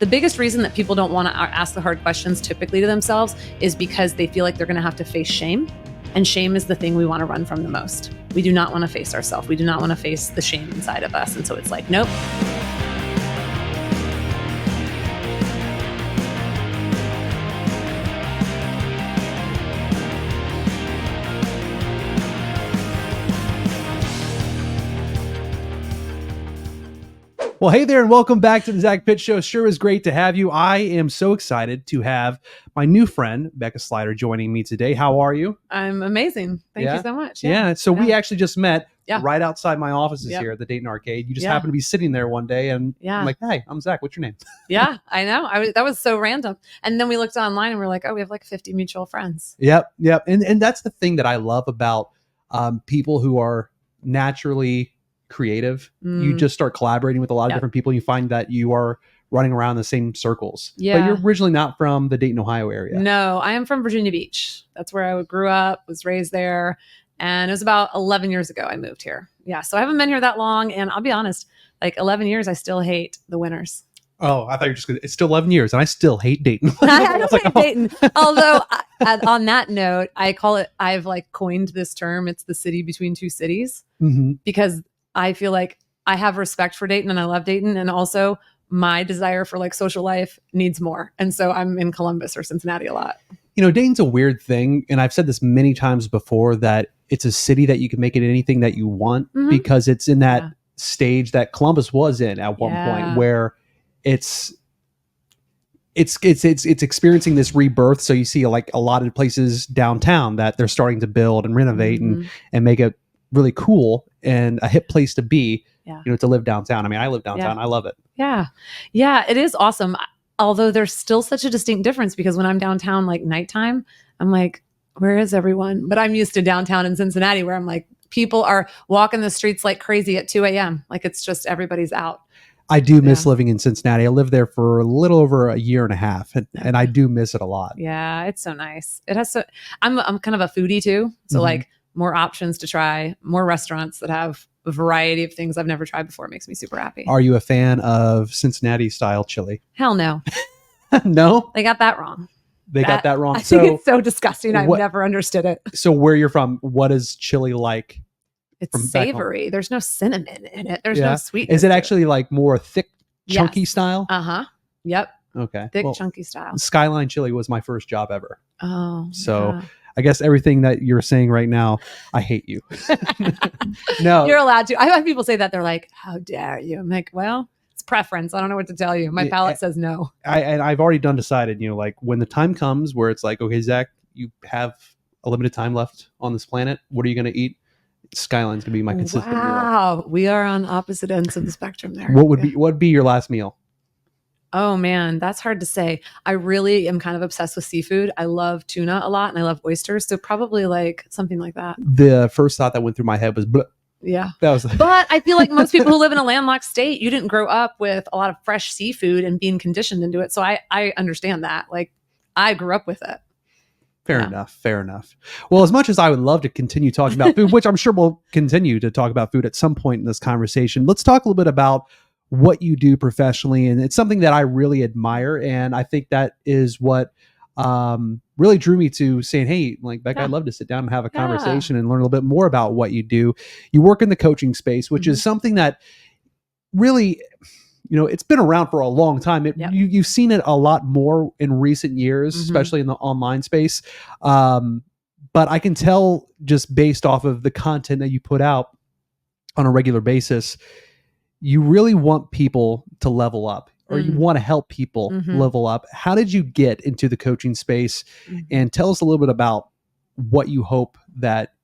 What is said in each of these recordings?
The biggest reason that people don't want to ask the hard questions typically to themselves is because they feel like they're going to have to face shame. And shame is the thing we want to run from the most. We do not want to face ourselves. We do not want to face the shame inside of us. And so it's like, nope. Well, hey there, and welcome back to the Zach Pitts Show. Sure is great to have you. I am so excited to have my new friend, Bekah Slider, joining me today. How are you? I'm amazing. Thank you so much. Yeah. So we actually just met right outside my offices Yep. here at the Dayton Arcade. You just happened to be sitting there one day, and I'm like, hey, I'm Zach. What's your name? Yeah, I know. That was so random. And then we looked online and we're like, oh, we have like 50 mutual friends. Yep. And that's the thing that I love about people who are naturally creative. You just start collaborating with a lot of different people. And you find that you are running around the same circles. Yeah. But you're originally not from the Dayton, Ohio area. No, I am from Virginia Beach. That's where I grew up, was raised there. And it was about 11 years ago I moved here. Yeah. So I haven't been here that long. And I'll be honest, like 11 years, I still hate the winters. Oh, I thought you were just going to, it's still 11 years and I still hate Dayton. I don't hate Dayton. Although on that note, I've like coined this term. It's the city between two cities because I feel like I have respect for Dayton and I love Dayton. And also my desire for like social life needs more. And so I'm in Columbus or Cincinnati a lot. You know, Dayton's a weird thing. And I've said this many times before that it's a city that you can make it anything that you want because it's in that stage that Columbus was in at one point where it's experiencing this rebirth. So you see like a lot of places downtown that they're starting to build and renovate and make it really cool and a hip place to be, you know, to live downtown. I mean, I live downtown. I love it. Yeah. Yeah, it is awesome. Although there's still such a distinct difference because when I'm downtown, like nighttime, I'm like, where is everyone? But I'm used to downtown in Cincinnati where I'm like, people are walking the streets like crazy at 2 a.m. Like it's just everybody's out. I do miss living in Cincinnati. I lived there for a little over a year and a half, and I do miss it a lot. Yeah, it's so nice. It has so. I'm kind of a foodie too, so like more options to try, more restaurants that have a variety of things I've never tried before makes me super happy. Are you a fan of Cincinnati style chili? Hell no. No, they got that wrong. They got that wrong. I think it's so disgusting. I've never understood it. So where you're from, what is chili like? It's savory. There's no cinnamon in it. There's no sweetness. Is it actually like more thick, chunky style? Yep. Okay. Thick, chunky style. Skyline Chili was my first job ever. Oh. So I guess everything that you're saying right now, I hate you. No. You're allowed to. I've had people say that. They're like, how dare you? I'm like, well, it's preference. I don't know what to tell you. My palate says no. I've already decided, you know, like when the time comes where it's like, okay, Zach, you have a limited time left on this planet. What are you going to eat? Skyline's gonna be my consistent meal. We are on opposite ends of the spectrum there. What would be your last meal? Oh man, that's hard to say. I really am kind of obsessed with seafood. I love tuna a lot and I love oysters. So probably like something like that. The first thought that went through my head was bleh. Yeah. That was but I feel like most people who live in a landlocked state, you didn't grow up with a lot of fresh seafood and being conditioned into it. So I understand that. Like I grew up with it. Fair enough. Well, as much as I would love to continue talking about food, which I'm sure we'll continue to talk about food at some point in this conversation, let's talk a little bit about what you do professionally. And it's something that I really admire. And I think that is what really drew me to saying, hey, like, Bekah, I'd love to sit down and have a conversation and learn a little bit more about what you do. You work in the coaching space, which is something that really... You know, it's been around for a long time. You've seen it a lot more in recent years, especially in the online space. But I can tell just based off of the content that you put out on a regular basis, you really want people to level up or you want to help people level up. How did you get into the coaching space? And tell us a little bit about what you hope that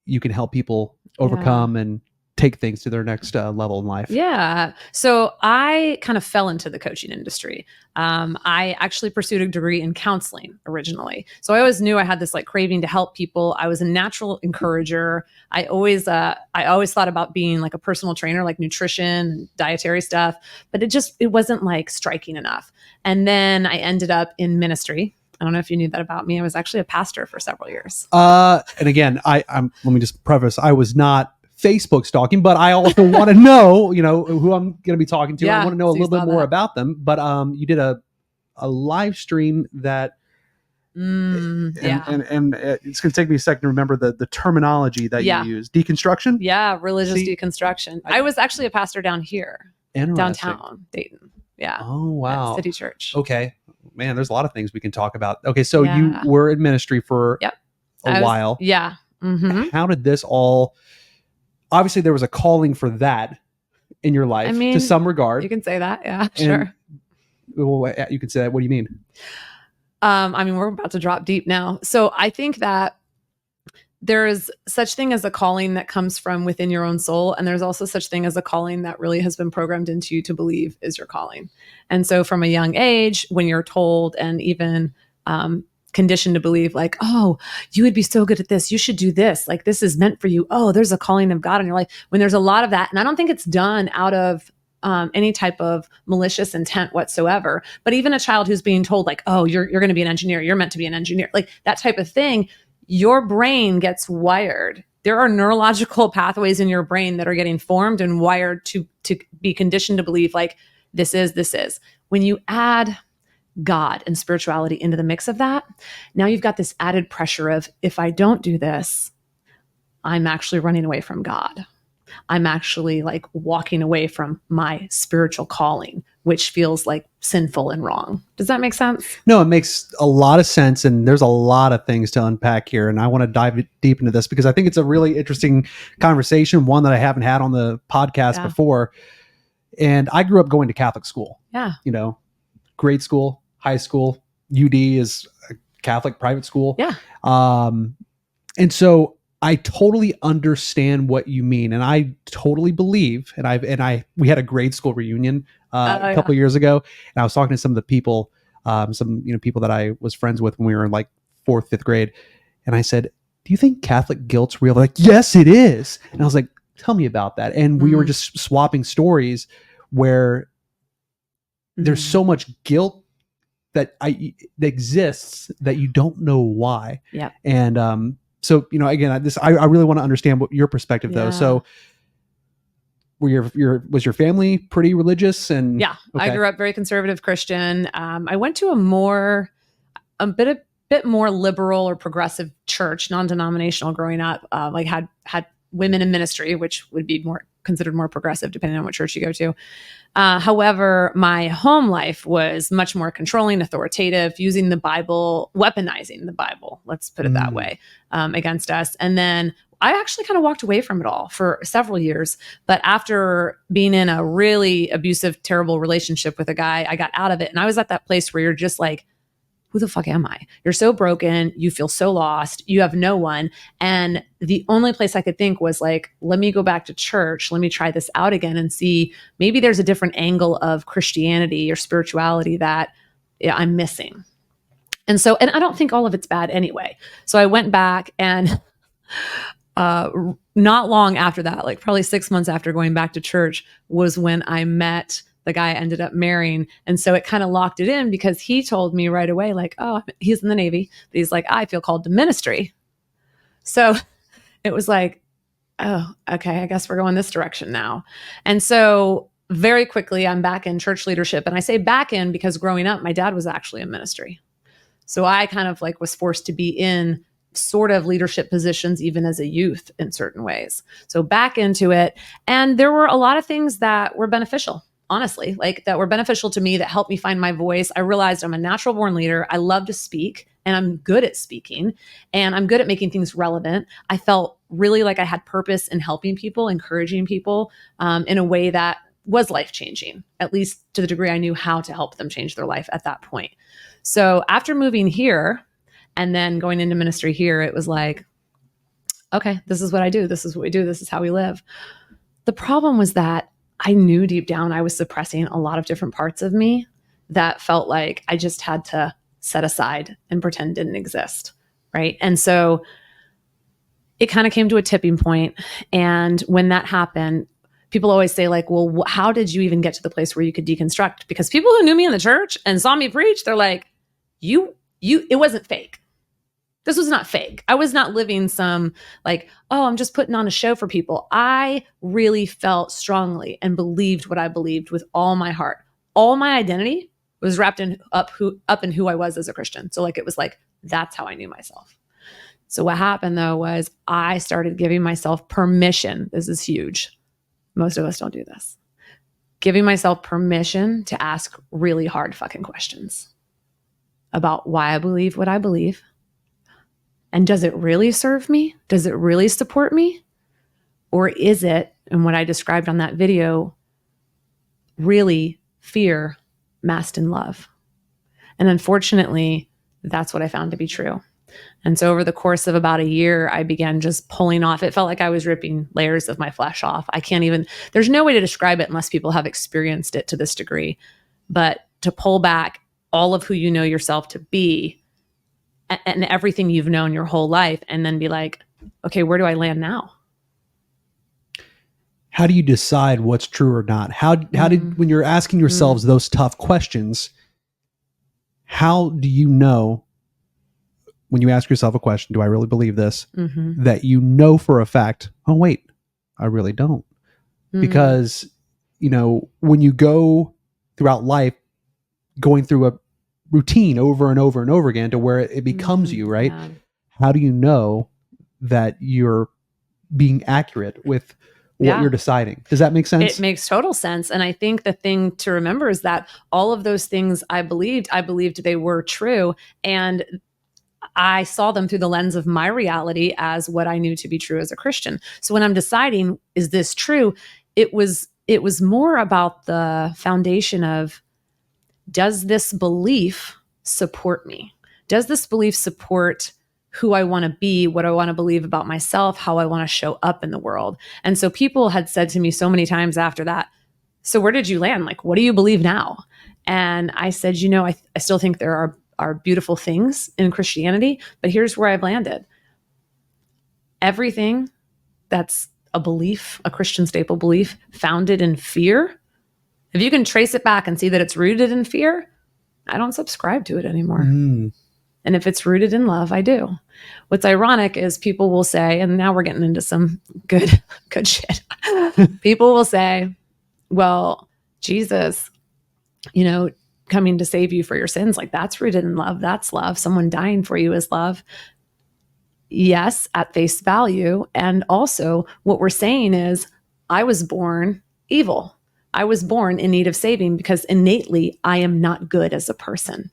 you can help people overcome and take things to their next level in life. Yeah. So I kind of fell into the coaching industry. I actually pursued a degree in counseling originally. So I always knew I had this like craving to help people. I was a natural encourager. I always thought about being like a personal trainer, like nutrition, dietary stuff, but it wasn't like striking enough. And then I ended up in ministry. I don't know if you knew that about me. I was actually a pastor for several years. And again, let me just preface, I was not Facebook stalking, but I also want to know, who I'm going to be talking to. I Yeah, want to know a so you little bit saw more that. about them. But you did a live stream that, Yeah. and it's going to take me a second to remember the terminology that you Yeah. use. Deconstruction. Yeah. Religious See, deconstruction. I was actually a pastor down here, Interesting. downtown Dayton. Yeah. Oh At wow. City Church. Okay, man. There's a lot of things we can talk about. Okay, so you Yeah. were in ministry for Yep. a while. Yeah. Mm-hmm. How did this all? Obviously, there was a calling for that in your life, I mean, to some regard. you can say that. Yeah, And sure. well, you could say that. What do you mean? I mean, we're about to drop deep now. So I think that there is such thing as a calling that comes from within your own soul. And there's also such thing as a calling that really has been programmed into you to believe is your calling. And so from a young age, when you're told and even conditioned to believe like, oh, you would be so good at this. You should do this. Like, this is meant for you. Oh, there's a calling of God in your life. When there's a lot of that. And I don't think it's done out of any type of malicious intent whatsoever. But even a child who's being told like, oh, you're going to be an engineer. You're meant to be an engineer. Like that type of thing, your brain gets wired. There are neurological pathways in your brain that are getting formed and wired to be conditioned to believe like, this is. When you add God and spirituality into the mix of that, now you've got this added pressure of, if I don't do this, I'm actually running away from God. I'm actually like walking away from my spiritual calling, which feels like sinful and wrong. Does that make sense? No, it makes a lot of sense. And there's a lot of things to unpack here. And I want to dive deep into this because I think it's a really interesting conversation, one that I haven't had on the podcast before. And I grew up going to Catholic school. Yeah. Grade school, high school, UD is a Catholic private school. Yeah. And so I totally understand what you mean, and I totally believe. And we had a grade school reunion a couple of years ago, and I was talking to some of the people, people that I was friends with when we were in like 4th, 5th grade, and I said, "Do you think Catholic guilt's real?" They're like, "Yes, it is." And I was like, "Tell me about that." And we were just swapping stories where there's so much guilt that exists that you don't know why. Yeah. And so, again, I really want to understand what your perspective though. So was your family pretty religious? And yeah, okay. I grew up very conservative Christian. I went to a bit more liberal or progressive church, non-denominational growing up, like had women in ministry, which would be considered more progressive depending on what church you go to. However, my home life was much more controlling, authoritative, using the Bible, weaponizing the Bible, let's put it that way, against us. And then I actually kind of walked away from it all for several years. But after being in a really abusive, terrible relationship with a guy, I got out of it. And I was at that place where you're just like, who the fuck am I? You're so broken. You feel so lost. You have no one. And the only place I could think was like, let me go back to church. Let me try this out again and see maybe there's a different angle of Christianity or spirituality that I'm missing. And so, and I don't think all of it's bad anyway. So I went back, and not long after that, like probably 6 months after going back to church, was when I met the guy I ended up marrying. And so it kind of locked it in because he told me right away, like, oh, he's in the Navy, but he's like, I feel called to ministry. So it was like, oh, okay, I guess we're going this direction now. And so very quickly, I'm back in church leadership. And I say back in because growing up, my dad was actually in ministry. So I kind of like was forced to be in sort of leadership positions, even as a youth in certain ways. So back into it. And there were a lot of things that were beneficial. Honestly, like that were beneficial to me, that helped me find my voice. I realized I'm a natural born leader. I love to speak, and I'm good at speaking, and I'm good at making things relevant. I felt really like I had purpose in helping people, encouraging people in a way that was life-changing, at least to the degree I knew how to help them change their life at that point. So after moving here and then going into ministry here, it was like, okay, this is what I do. This is what we do. This is how we live. The problem was that I knew deep down I was suppressing a lot of different parts of me that felt like I just had to set aside and pretend didn't exist, right? And so it kind of came to a tipping point. And when that happened, people always say like, well, how did you even get to the place where you could deconstruct? Because people who knew me in the church and saw me preach, they're like, it wasn't fake. This was not fake. I was not living some like, oh, I'm just putting on a show for people. I really felt strongly and believed what I believed with all my heart. All my identity was wrapped up in who I was as a Christian. So like, it was like, that's how I knew myself. So what happened though was I started giving myself permission. This is huge. Most of us don't do this. Giving myself permission to ask really hard fucking questions about why I believe what I believe. And does it really serve me? Does it really support me? Or is it, and what I described on that video, really fear masked in love? And unfortunately, that's what I found to be true. And so over the course of about a year, I began just pulling off. It felt like I was ripping layers of my flesh off. There's no way to describe it unless people have experienced it to this degree. But to pull back all of who you know yourself to be and everything you've known your whole life, and then be like, okay, where do I land now? How do you decide what's true or not? How did, when you're asking yourselves those tough questions, how do you know, when you ask yourself a question, do I really believe this? That you know for a fact, oh wait, I really don't. Because, when you go throughout life, going through a routine over and over and over again to where it becomes you, right? Yeah. How do you know that you're being accurate with what you're deciding? Does that make sense? It makes total sense. And I think the thing to remember is that all of those things I believed they were true. And I saw them through the lens of my reality as what I knew to be true as a Christian. So when I'm deciding, is this true? It was more about the foundation of, does this belief support me? Does this belief support who I want to be, what I want to believe about myself, how I want to show up in the world? And so people had said to me so many times after that, so where did you land? Like, what do you believe now? And I said, I still think there are beautiful things in Christianity, but here's where I've landed. Everything that's a belief, a Christian staple belief founded in fear, if you can trace it back and see that it's rooted in fear, I don't subscribe to it anymore. And if it's rooted in love, I do. What's ironic is people will say, and now we're getting into some good shit. People will say, well, Jesus, coming to save you for your sins, like that's rooted in love. That's love. Someone dying for you is love. Yes, at face value. And also what we're saying is, I was born evil. I was born in need of saving because innately I am not good as a person.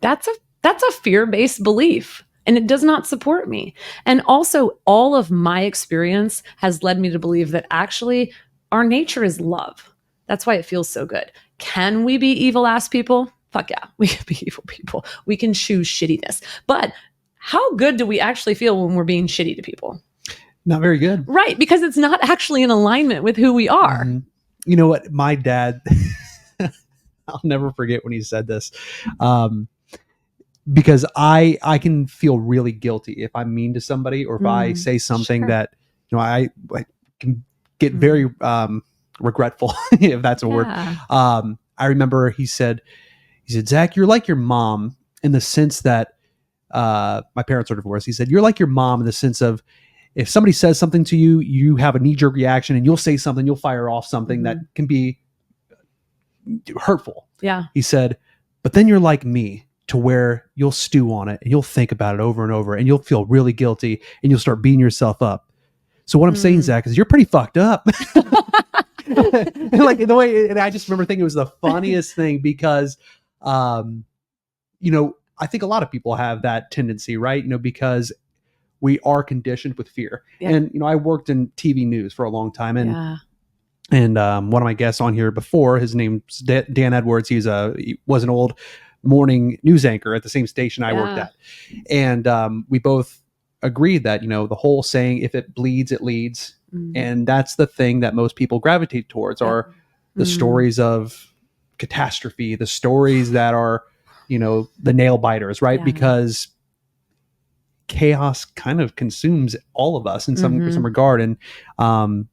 That's a fear-based belief, and it does not support me. And also all of my experience has led me to believe that actually our nature is love. That's why it feels so good. Can we be evil ass people? Fuck yeah, we can be evil people. We can choose shittiness. But how good do we actually feel when we're being shitty to people? Not very good. Right, because it's not actually in alignment with who we are. You know what? My dad, I'll never forget when he said this, because I can feel really guilty if I'm mean to somebody, or if I say something that, I can get very regretful, if that's a word. I remember he said, Zach, you're like your mom in the sense that my parents are divorced. He said, you're like your mom in the sense of, if somebody says something to you, you have a knee-jerk reaction and you'll say something, you'll fire off something that can be hurtful. Yeah. He said, but then you're like me, to where you'll stew on it and you'll think about it over and over and you'll feel really guilty and you'll start beating yourself up. So what I'm saying, Zach, is you're pretty fucked up. Like the way, and I just remember thinking it was the funniest thing because, I think a lot of people have that tendency, right? because we are conditioned with fear. Yeah. And, I worked in TV news for a long time. And one of my guests on here before, his name's Dan Edwards. He was an old morning news anchor at the same station I worked at. And we both agreed that, the whole saying, if it bleeds, it leads. And that's the thing that most people gravitate towards are the stories of catastrophe, the stories that are, the nail biters, right? Because chaos kind of consumes all of us in some regard. And,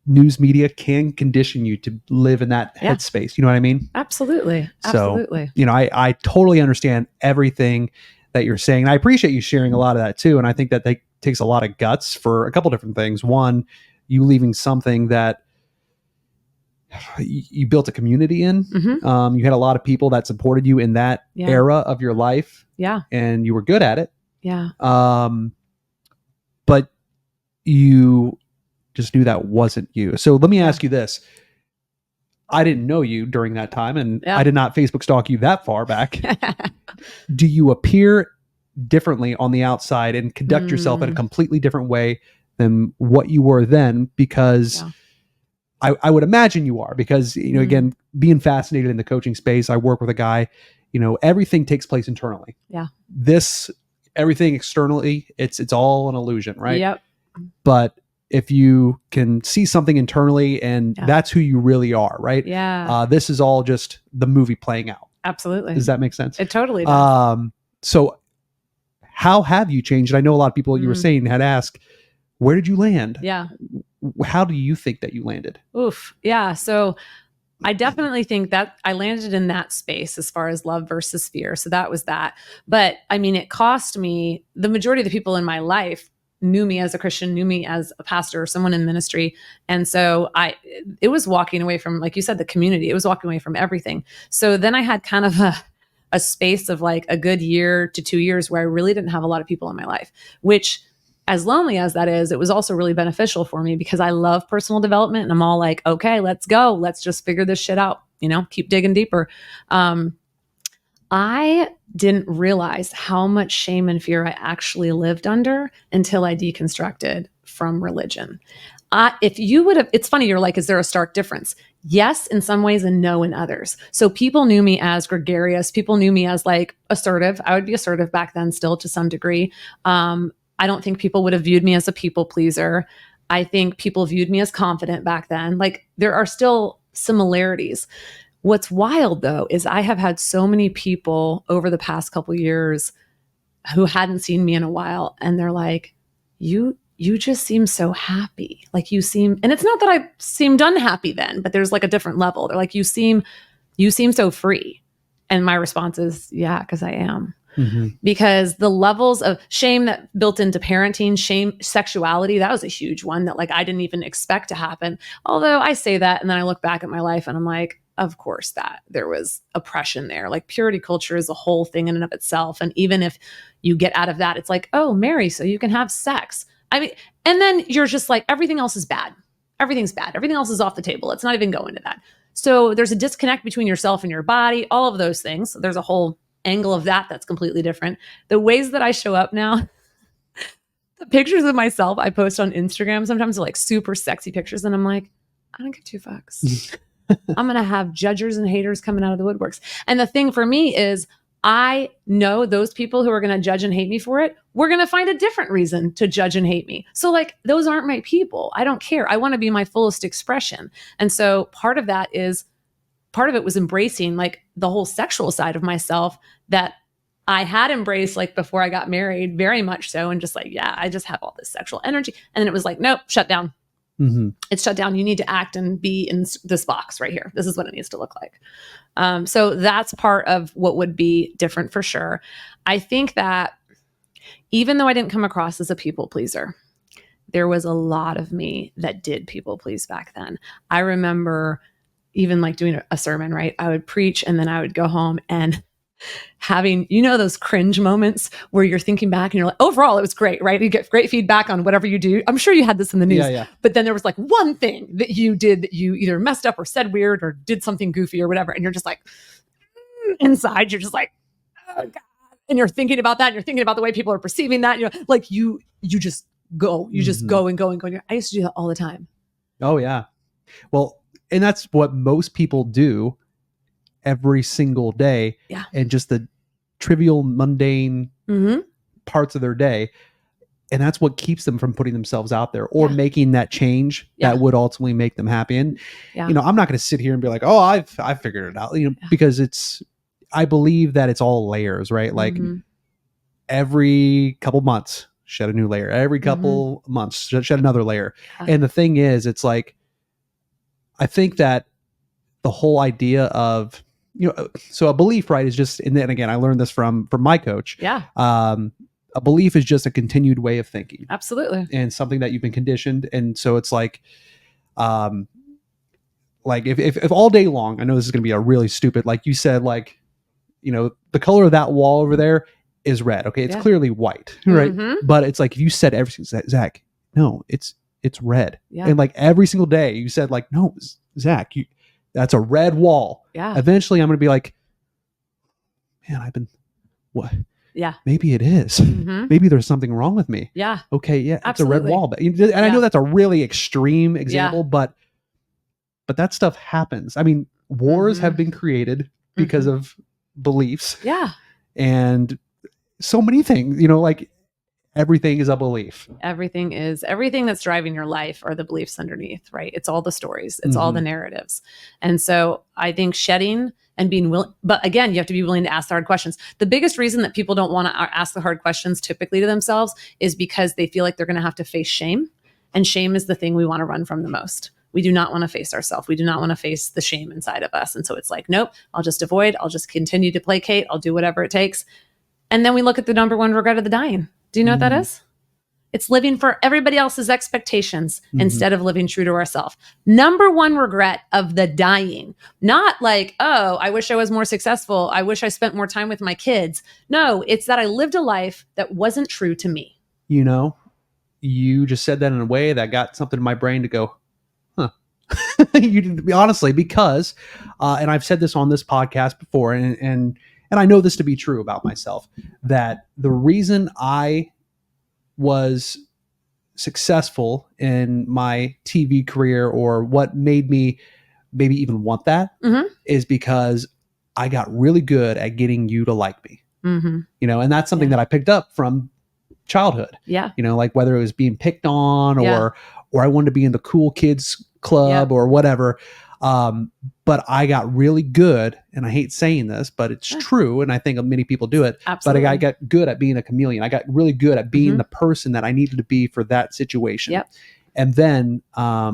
news media can condition you to live in that headspace. You know what I mean? Absolutely. Absolutely. So, I totally understand everything that you're saying. And I appreciate you sharing a lot of that too. And I think that takes a lot of guts for a couple different things. One, you leaving something that you built a community in. Mm-hmm. You had a lot of people that supported you in that era of your life. Yeah. And you were good at it. Yeah. But you just knew that wasn't you. So let me ask you this. I didn't know you during that time, and I did not Facebook stalk you that far back. Do you appear differently on the outside and conduct yourself in a completely different way than what you were then? Because I would imagine you are, because, you know, again, being fascinated in the coaching space, I work with a guy, you know, everything takes place internally. Yeah. Everything externally, it's all an illusion, right? Yep. But if you can see something internally, and that's who you really are, right? Yeah. This is all just the movie playing out. Absolutely. Does that make sense? It totally does. So how have you changed? I know a lot of people, you were saying, had asked, where did you land? Yeah. How do you think that you landed? Oof. Yeah. So I definitely think that I landed in that space as far as love versus fear. So that was that. But I mean, it cost me, the majority of the people in my life knew me as a Christian, knew me as a pastor or someone in ministry. And so it was walking away from, like you said, the community. It was walking away from everything. So then I had kind of a space of like a good year to 2 years where I really didn't have a lot of people in my life, which, as lonely as that is, it was also really beneficial for me because I love personal development, and I'm all like, okay, let's go. Let's just figure this shit out. You know, keep digging deeper. I didn't realize how much shame and fear I actually lived under until I deconstructed from religion. If you would have, it's funny, you're like, is there a stark difference? Yes, in some ways, and no in others. So people knew me as gregarious. People knew me as like assertive. I would be assertive back then still to some degree. I don't think people would have viewed me as a people pleaser. I think people viewed me as confident back then. Like, there are still similarities. What's wild though, is I have had so many people over the past couple years who hadn't seen me in a while. And they're like, you just seem so happy. Like you seem, and it's not that I seemed unhappy then, but there's like a different level. They're like, you seem so free. And my response is, yeah, because I am. Mm-hmm. Because the levels of shame that built into parenting, shame, sexuality, that was a huge one that like I didn't even expect to happen. Although I say that, and then I look back at my life and I'm like, of course that there was oppression there. Like purity culture is a whole thing in and of itself. And even if you get out of that, it's like, oh, marry so you can have sex. I mean, and then you're just like, everything else is bad. Everything's bad. Everything else is off the table. Let's not even go into that. So there's a disconnect between yourself and your body, all of those things. There's a whole angle of that that's completely different. The ways that I show up now, the pictures of myself I post on Instagram sometimes are like super sexy pictures. And I'm like, I don't give 2 fucks. I'm going to have judgers and haters coming out of the woodworks. And the thing for me is, I know those people who are going to judge and hate me for it, we're going to find a different reason to judge and hate me. So like, those aren't my people. I don't care. I want to be my fullest expression. And so part of it was embracing like the whole sexual side of myself that I had embraced like before I got married, very much so. And just like, yeah, I just have all this sexual energy. And then it was like, nope, shut down. Mm-hmm. It's shut down. You need to act and be in this box right here. This is what it needs to look like. So that's part of what would be different for sure. I think that even though I didn't come across as a people pleaser, there was a lot of me that did people please back then. I remember even like doing a sermon, right? I would preach and then I would go home and having, those cringe moments where you're thinking back and you're like, overall, it was great, right? You get great feedback on whatever you do. I'm sure you had this in the news, yeah. But then there was like one thing that you did that you either messed up or said weird or did something goofy or whatever. And you're just like, inside, you're just like, oh God. And you're thinking about that. And you're thinking about the way people are perceiving that. You're like, you just go, just go and go and go. I used to do that all the time. Oh yeah. Well, and that's what most people do every single day. Yeah. And just the trivial, mundane parts of their day. And that's what keeps them from putting themselves out there or making that change that would ultimately make them happy. And, I'm not going to sit here and be like, oh, I've figured it out, because I believe that it's all layers, right? Like every couple months, shed a new layer. Every couple months, shed another layer. And the thing is, it's like, I think that the whole idea of so a belief, right, is just, and then again, I learned this from my coach. Yeah, A belief is just a continued way of thinking absolutely. and something that you've been conditioned. And so it's um, like if all day long, I know this is going to be a really stupid, like you said, like, the color of that wall over there is red. Okay. It's Yeah. clearly white. Right. Mhm. But it's like, if you said everything, Zach, no, it's red. Yeah. And like every single day you said like, no, Zach, that's a red wall. Yeah. Eventually I'm going to be like, man, what? Yeah. Maybe it is. Mhm. Maybe there's something wrong with me. Yeah. Okay. Yeah. It's Absolutely. a red wall. And I know that's a really extreme example, but that stuff happens. I mean, wars have been created because of beliefs. Yeah. And so many things, like everything is a belief. Everything that's driving your life are the beliefs underneath, right? It's all the stories. It's all the narratives. And so I think shedding and being willing, but again, you have to be willing to ask the hard questions. The biggest reason that people don't want to ask the hard questions typically to themselves is because they feel like they're going to have to face shame. And shame is the thing we want to run from the most. We do not want to face ourselves. We do not want to face the shame inside of us. And so it's like, nope, I'll just avoid. I'll just continue to placate. I'll do whatever it takes. And then we look at the number one regret of the dying. Do you know what that is? It's living for everybody else's expectations instead of living true to ourselves. Number one regret of the dying. Not like, oh, I wish I was more successful. I wish I spent more time with my kids. No, it's that I lived a life that wasn't true to me. You just said that in a way that got something in my brain to go, huh. You didn't, honestly, because, and I've said this on this podcast before, and I know this to be true about myself, that the reason I was successful in my TV career, or what made me maybe even want that, is because I got really good at getting you to like me. And that's something that I picked up from childhood. Yeah. Like whether it was being picked on or I wanted to be in the cool kids club or whatever. But I got really good, and I hate saying this, but it's true. And I think many people do it. Absolutely. But I got good at being a chameleon. I got really good at being the person that I needed to be for that situation. Yep. And then, I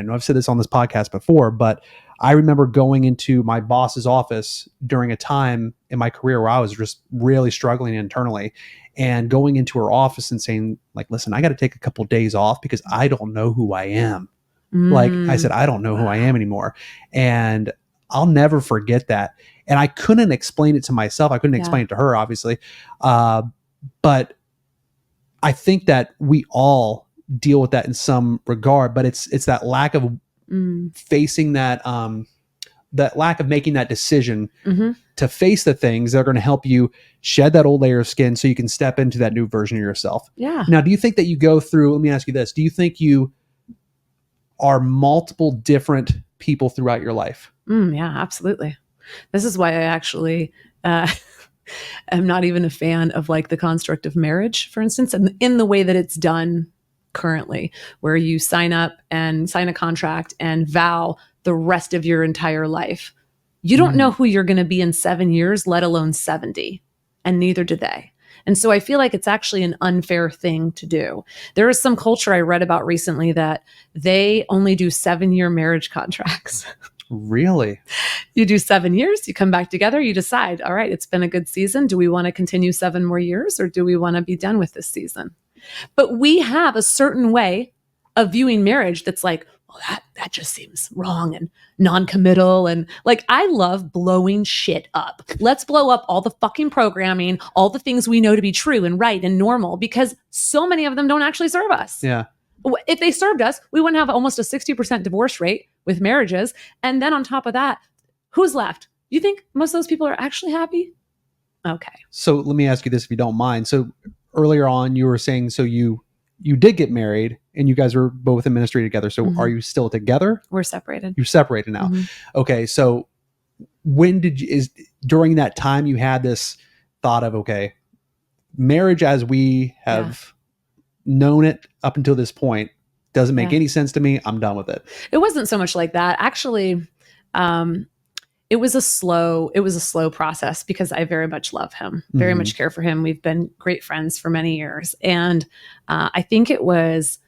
know I've said this on this podcast before, but I remember going into my boss's office during a time in my career where I was just really struggling internally, and going into her office and saying, like, listen, I got to take a couple of days off because I don't know who I am. Like I said, I don't know who I am anymore. And I'll never forget that. And I couldn't explain it to myself. I couldn't explain it to her, obviously. But I think that we all deal with that in some regard, but it's that lack of facing that lack of making that decision to face the things that are going to help you shed that old layer of skin so you can step into that new version of yourself. Yeah. Now, do you think that you go through, let me ask you this, do you think you are multiple different people throughout your life? Yeah, absolutely. This is why I actually am not even a fan of like the construct of marriage, for instance, and in the way that it's done currently, where you sign up and sign a contract and vow the rest of your entire life. You don't know who you're going to be in 7 years, let alone 70, and neither do they. And so I feel like it's actually an unfair thing to do. There is some culture I read about recently that they only do 7-year marriage contracts. Really? You do 7 years, you come back together, you decide, all right, it's been a good season. Do we want to continue 7 more years, or do we want to be done with this season? But we have a certain way of viewing marriage that's like, well, that just seems wrong and non-committal. And like, I love blowing shit up. Let's blow up all the fucking programming, all the things we know to be true and right and normal, because so many of them don't actually serve us. Yeah. If they served us, we wouldn't have almost a 60% divorce rate with marriages. And then on top of that, who's left? You think most of those people are actually happy? Okay. So let me ask you this, if you don't mind. So earlier on, you were saying, so you did get married and you guys were both in ministry together. So are you still together? We're separated. You're separated now. Okay. So when during that time you had this thought of, okay, marriage as we have known it up until this point doesn't make any sense to me. I'm done with it. It wasn't so much like that. Actually, it was a slow process because I very much love him, very much care for him. We've been great friends for many years. And I think it was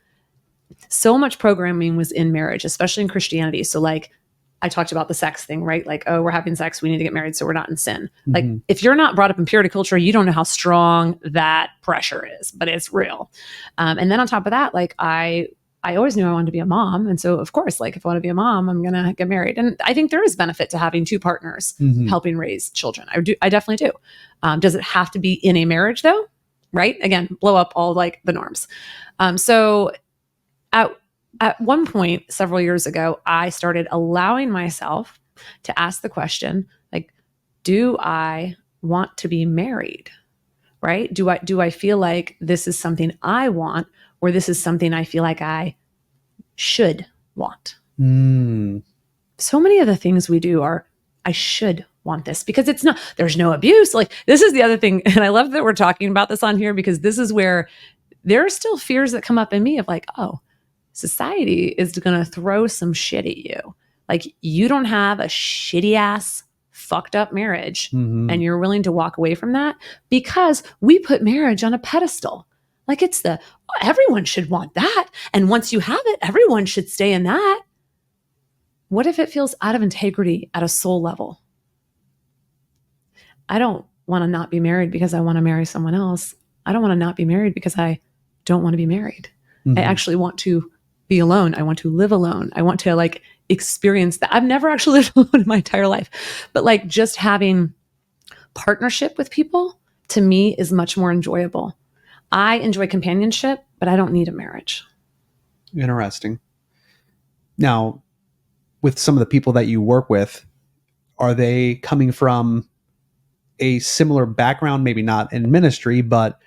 so much programming was in marriage, especially in Christianity. So like I talked about the sex thing, right? Like, oh, we're having sex, we need to get married so we're not in sin. Like, Mm-hmm. if you're not brought up in purity culture, you don't know how strong that pressure is, but it's real. And then on top of that, like I always knew I wanted to be a mom. And so of course, like if I want to be a mom, I'm going to get married. And I think there is benefit to having two partners Mm-hmm. helping raise children. I definitely do. Does it have to be in a marriage though? Right? Again, blow up all like the norms. So at one point, several years ago, I started allowing myself to ask the question, like, do I want to be married? Right? Do I feel like this is something I want, or this is something I feel like I should want? Mm. So many of the things we do are, I should want this, because it's not, there's no abuse. Like, this is the other thing. And I love that we're talking about this on here, because this is where there are still fears that come up in me of like, oh, society is going to throw some shit at you. Like, you don't have a shitty ass fucked up marriage, Mm-hmm. and you're willing to walk away from that because we put marriage on a pedestal. Like, it's everyone should want that. And once you have it, everyone should stay in that. What if it feels out of integrity at a soul level? I don't want to not be married because I want to marry someone else. I don't want to not be married because I don't want to be married. Mm-hmm. I actually want to be alone. I want to live alone. I want to like experience that. I've never actually lived alone in my entire life, but like just having partnership with people to me is much more enjoyable. I enjoy companionship, but I don't need a marriage. Interesting. Now, with some of the people that you work with, are they coming from a similar background, maybe not in ministry, but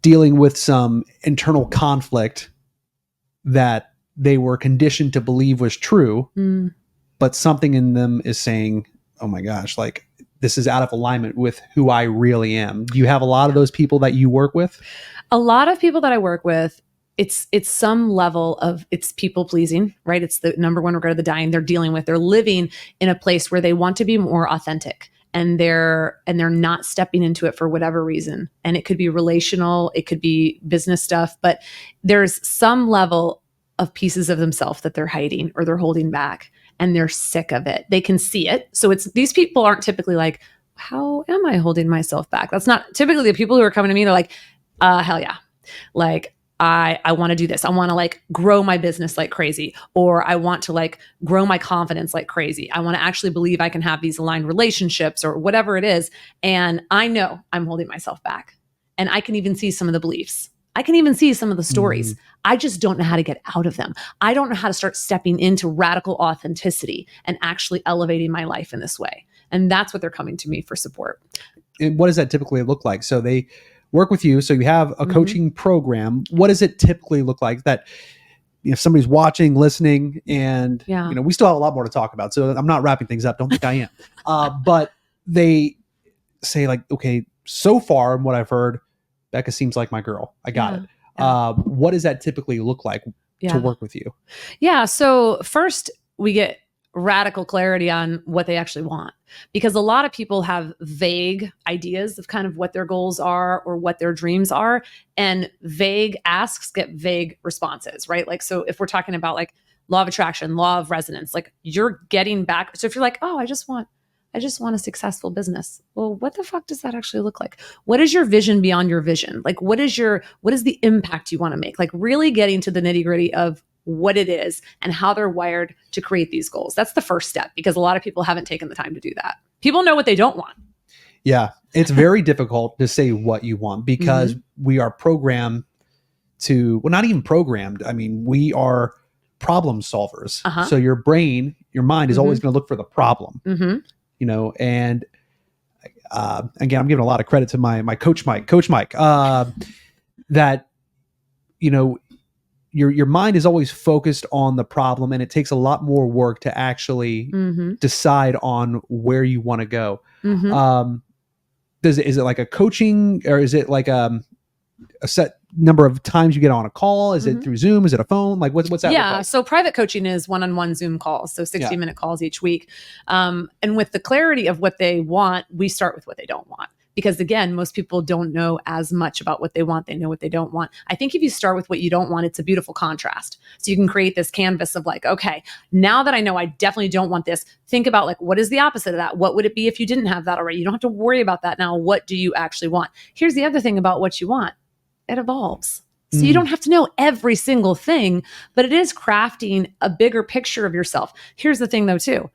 dealing with some internal conflict that they were conditioned to believe was true, but something in them is saying, oh my gosh, like this is out of alignment with who I really am? Do you have a lot of those people that you work with? A lot of people that I work with, it's some level of, it's people pleasing, right? It's the number one regret of the dying. They're dealing with, they're living in a place where they want to be more authentic, and they're not stepping into it for whatever reason. And it could be relational, it could be business stuff, but there's some level of pieces of themselves that they're hiding or they're holding back, and they're sick of it. They can see it. So it's, these people aren't typically like, how am I holding myself back? That's not typically the people who are coming to me. They're like, hell yeah. Like, I want to do this. I want to like grow my business like crazy, or I want to like grow my confidence like crazy. I want to actually believe I can have these aligned relationships or whatever it is. And I know I'm holding myself back, and I can even see some of the beliefs. I can even see some of the stories. I just don't know how to get out of them. I don't know how to start stepping into radical authenticity and actually elevating my life in this way. And that's what they're coming to me for support. And what does that typically look like? So they work with you. So you have a coaching program. What does it typically look like that, if somebody's watching, listening, and we still have a lot more to talk about. So I'm not wrapping things up. Don't think I am. But they say like, okay, so far in what I've heard, Bekah seems like my girl. I got it. Yeah. What does that typically look like to work with you? Yeah. So first we get radical clarity on what they actually want, because a lot of people have vague ideas of kind of what their goals are or what their dreams are, and vague asks get vague responses, right? Like, so if we're talking about like law of attraction, law of resonance, like you're getting back. So if you're like, oh, I just want a successful business. Well, what the fuck does that actually look like? What is your vision beyond your vision? Like, what is the impact you want to make? Like really getting to the nitty gritty of what it is and how they're wired to create these goals. That's the first step, because a lot of people haven't taken the time to do that. People know what they don't want. Yeah. It's very difficult to say what you want, because we are programmed to, well, not even programmed. I mean, we are problem solvers. So your brain, your mind is always going to look for the problem, and again, I'm giving a lot of credit to my coach Mike, that, your mind is always focused on the problem, and it takes a lot more work to actually decide on where you want to go. Is it like a coaching, or is it like a set number of times you get on a call? Is it through Zoom? Is it a phone? Like what's that? Yeah. Look like? So private coaching is one-on-one Zoom calls. So 60-minute calls each week. And with the clarity of what they want, we start with what they don't want, because again, most people don't know as much about what they want. They know what they don't want. I think if you start with what you don't want, it's a beautiful contrast. So you can create this canvas of like, okay, now that I know I definitely don't want this, think about like, what is the opposite of that? What would it be if you didn't have that already? You don't have to worry about that now. What do you actually want? Here's the other thing about what you want. It evolves. So you don't have to know every single thing, but it is crafting a bigger picture of yourself. Here's the thing though, too.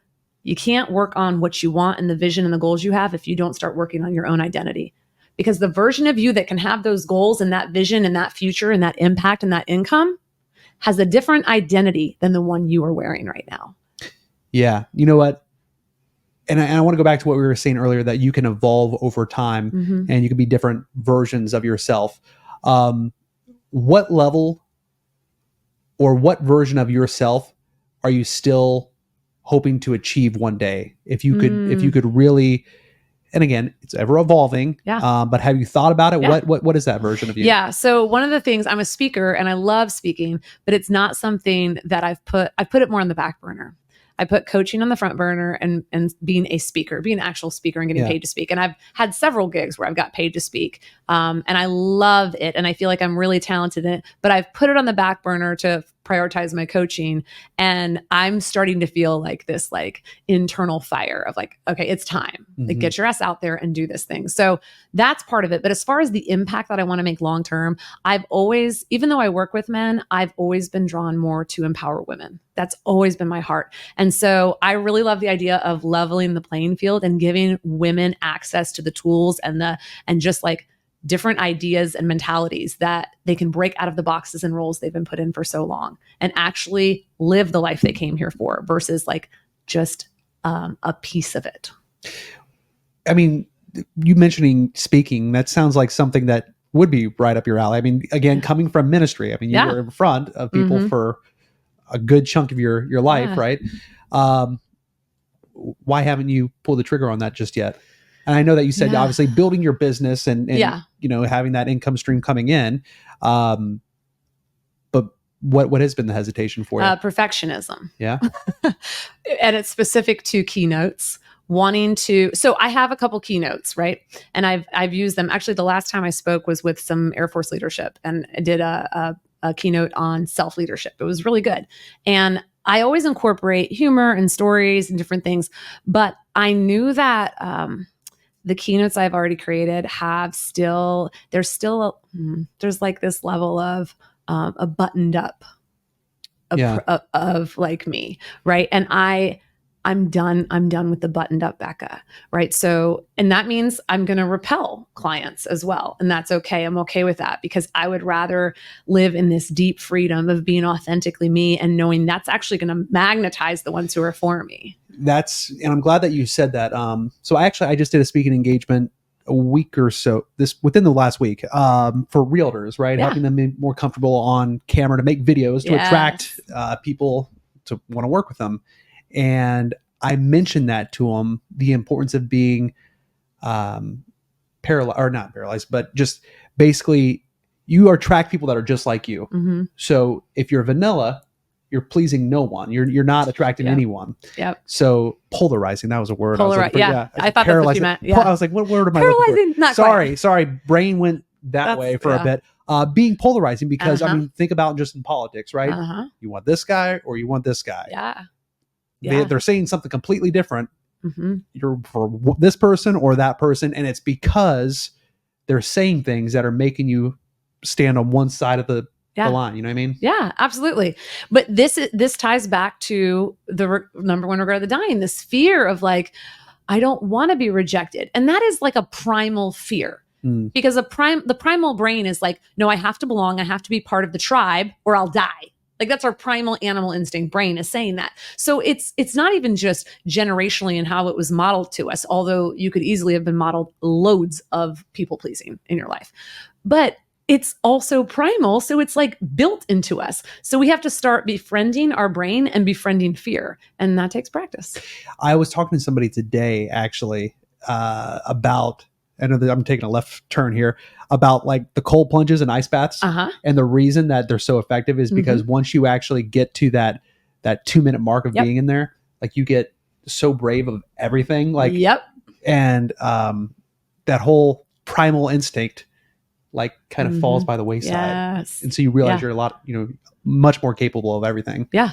You can't work on what you want and the vision and the goals you have if you don't start working on your own identity. Because the version of you that can have those goals and that vision and that future and that impact and that income has a different identity than the one you are wearing right now. Yeah. You know what? And I want to go back to what we were saying earlier, that you can evolve over time and you can be different versions of yourself. What level or what version of yourself are you still hoping to achieve one day? If you could really, and again, it's ever evolving. Yeah. But have you thought about it? Yeah. What is that version of you? Yeah. So one of the things, I'm a speaker and I love speaking, but it's not something that I put it more on the back burner. I put coaching on the front burner and being a speaker, being an actual speaker and getting paid to speak. And I've had several gigs where I've got paid to speak. And I love it. And I feel like I'm really talented in it, but I've put it on the back burner to prioritize my coaching. And I'm starting to feel like this like internal fire of like, okay, it's time. Like, get your ass out there and do this thing. So that's part of it. But as far as the impact that I want to make long-term, I've always, even though I work with men, I've always been drawn more to empower women. That's always been my heart. And so I really love the idea of leveling the playing field and giving women access to the tools and just like different ideas and mentalities that they can break out of the boxes and roles they've been put in for so long and actually live the life they came here for versus like just a piece of it. I mean, you mentioning speaking, that sounds like something that would be right up your alley. I mean, again, coming from ministry, I mean, you were in front of people for a good chunk of your life, right? Why haven't you pulled the trigger on that just yet? And I know that you said obviously building your business and you know, having that income stream coming in. But what has been the hesitation for you? Perfectionism. Yeah. And it's specific to keynotes. So I have a couple keynotes, right? And I've used them. Actually, the last time I spoke was with some Air Force leadership and I did a keynote on self-leadership. It was really good. And I always incorporate humor and stories and different things, but I knew that, the keynotes I've already created there's like this level of a buttoned up of like me, right? And I'm done with the buttoned up Bekah, right? So, and that means I'm going to repel clients as well. And that's okay. I'm okay with that because I would rather live in this deep freedom of being authentically me and knowing that's actually going to magnetize the ones who are for me. And I'm glad that you said that. So I just did a speaking engagement a week or so within the last week, for realtors, right? Helping them be more comfortable on camera to make videos to attract, people to want to work with them. And I mentioned that to them, the importance of being, not paralyzed, but just basically you attract people that are just like you. Mm-hmm. So if you're vanilla, you're pleasing no one. You're not attracting anyone. Yep. So polarizing, that was a word. I thought that's what you meant. Yeah. I was like, what word am I looking for? Not Sorry. Brain went that way for a bit. Being polarizing because I mean, think about just in politics, right? You want this guy or you want this guy. Yeah. They're saying something completely different. You're for this person or that person. And it's because they're saying things that are making you stand on one side of the line. You know what I mean? Yeah, absolutely. But this ties back to the number one regret of the dying, this fear of like, I don't want to be rejected. And that is like a primal fear. Because the primal brain is like, no, I have to belong. I have to be part of the tribe or I'll die. Like that's our primal animal instinct brain is saying that. So it's not even just generationally and how it was modeled to us, although you could easily have been modeled loads of people pleasing in your life. But it's also primal. So it's like built into us. So we have to start befriending our brain and befriending fear. And that takes practice. I was talking to somebody today, actually, about, I know that I'm taking a left turn here, about like the cold plunges and ice baths. And the reason that they're so effective is because once you actually get to that 2-minute mark of being in there, like you get so brave of everything. Like, and that whole primal instinct like kind of falls by the wayside. Yes. And so you realize Yeah. you're much more capable of everything. Yeah.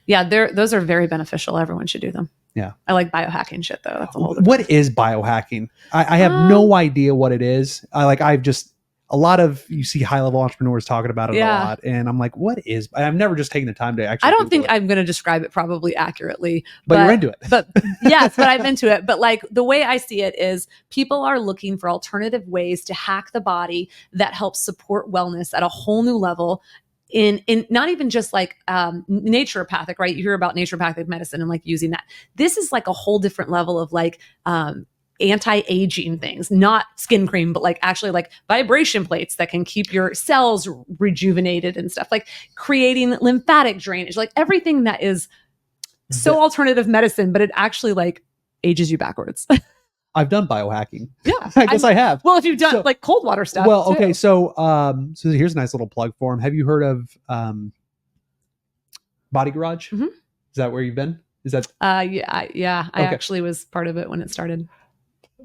Yeah. Those are very beneficial. Everyone should do them. Yeah. I like biohacking shit though. That's a whole different. What is biohacking? I have no idea what it is. You see high level entrepreneurs talking about it a lot. And I'm like, what is, I've never just taken the time to actually. I don't think I'm going to describe it probably accurately, but you're into it. But yes, but I'm into it. But like the way I see it is people are looking for alternative ways to hack the body that helps support wellness at a whole new level. In not even just like naturopathic, right? You hear about naturopathic medicine and like using that. This is like a whole different level of like anti-aging things, not skin cream, but like actually like vibration plates that can keep your cells rejuvenated and stuff, like creating lymphatic drainage, like everything that is so alternative medicine, but it actually like ages you backwards. I've done biohacking. Yeah. I guess I have. Well, if you've done like cold water stuff. Well, too. okay. So here's a nice little plug for him. Have you heard of Body Garage? Mm-hmm. Is that where you've been? Is that? Yeah. I actually was part of it when it started.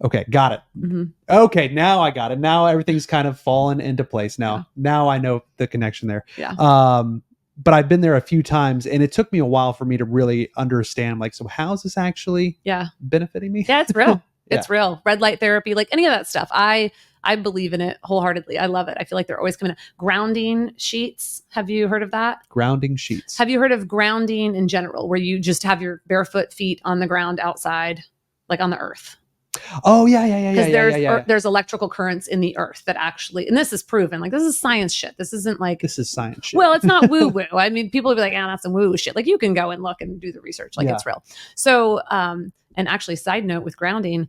Okay. Got it. Mm-hmm. Okay. Now I got it. Now everything's kind of fallen into place now I know the connection there. Yeah. But I've been there a few times and it took me a while for me to really understand, like, so how is this actually benefiting me? Yeah, it's real. It's real. Red light therapy, like any of that stuff. I believe in it wholeheartedly. I love it. I feel like they're always coming out. Grounding sheets. Have you heard of that? Grounding sheets. Have you heard of grounding in general, where you just have your barefoot feet on the ground outside, like on the earth? Oh, yeah. Because there's electrical currents in the earth that actually, and this is proven, like this is science shit. This isn't like. This is science shit. Well, it's not woo woo. I mean, people will be like, that's some woo woo shit. Like you can go and look and do the research. Like it's real. So, and actually side note with grounding,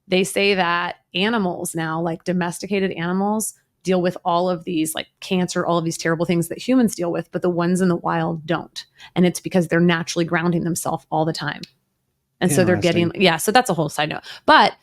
they say that animals now, like domesticated animals, deal with all of these like cancer, all of these terrible things that humans deal with, but the ones in the wild don't. And it's because they're naturally grounding themselves all the time. And so they're getting, so that's a whole side note. But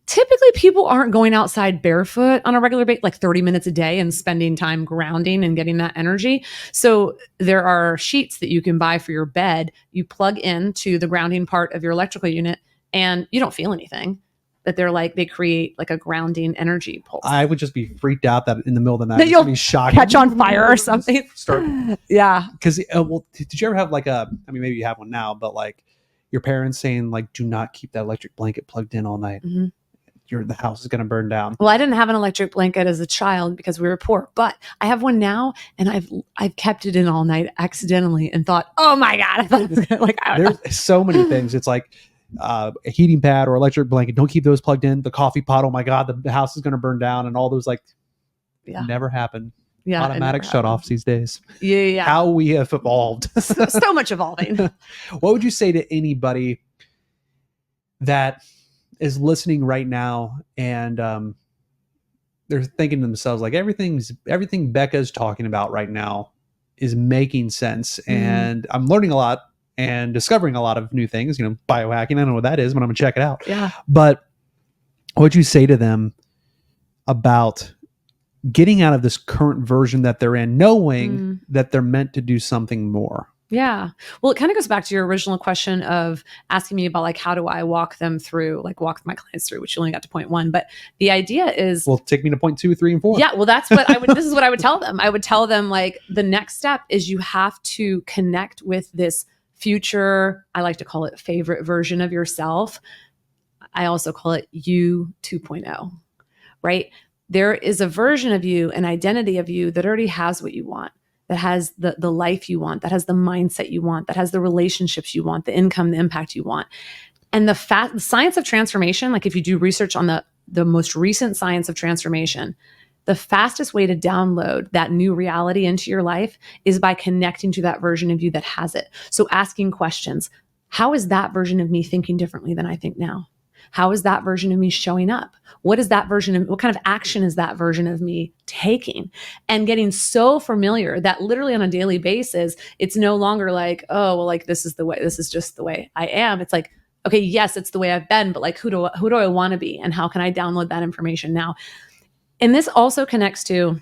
typically people aren't going outside barefoot on a regular basis, like 30 minutes a day and spending time grounding and getting that energy. So there are sheets that you can buy for your bed. You plug into the grounding part of your electrical unit and you don't feel anything. That they're like, they create like a grounding energy pulse. I would just be freaked out that in the middle of the night, that you'll be shocked, catch on fire or something. Yeah. Because, did you ever have like maybe you have one now, but like your parents saying like, do not keep that electric blanket plugged in all night. Mm-hmm. The house is going to burn down. Well, I didn't have an electric blanket as a child because we were poor, but I have one now and I've kept it in all night accidentally and thought, oh my God, I thought it was gonna, there's so many things. It's like, a heating pad or electric blanket, don't keep those plugged in. The coffee pot, oh my God, the house is going to burn down, and all those never happen. Automatic shutoffs these days. Yeah. How we have evolved. so much evolving. What would you say to anybody that is listening right now and they're thinking to themselves like everything Bekah's talking about right now is making sense, and I'm learning a lot and discovering a lot of new things, biohacking. I don't know what that is, but I'm gonna check it out. Yeah. But what would you say to them about getting out of this current version that they're in, knowing that they're meant to do something more? Yeah. Well, it kind of goes back to your original question of asking me about like, how do I walk my clients through, which you only got to point 1. But the idea is, well, take me to point 2, 3, and 4. Yeah. Well, that's what this is what I would tell them. I would tell them like the next step is you have to connect with this future, I like to call it favorite version of yourself. I also call it you 2.0, right? There is a version of you, an identity of you that already has what you want, that has the life you want, that has the mindset you want, that has the relationships you want, the income, the impact you want. And the science of transformation, like if you do research on the most recent science of transformation, the fastest way to download that new reality into your life is by connecting to that version of you that has it. So asking questions. How is that version of me thinking differently than I think now? How is that version of me showing up? What kind of action is that version of me taking? And getting so familiar that literally on a daily basis, it's no longer like, oh, well, like this is just the way I am. It's like, okay, yes, it's the way I've been, but like who do I want to be? And how can I download that information now? And this also connects to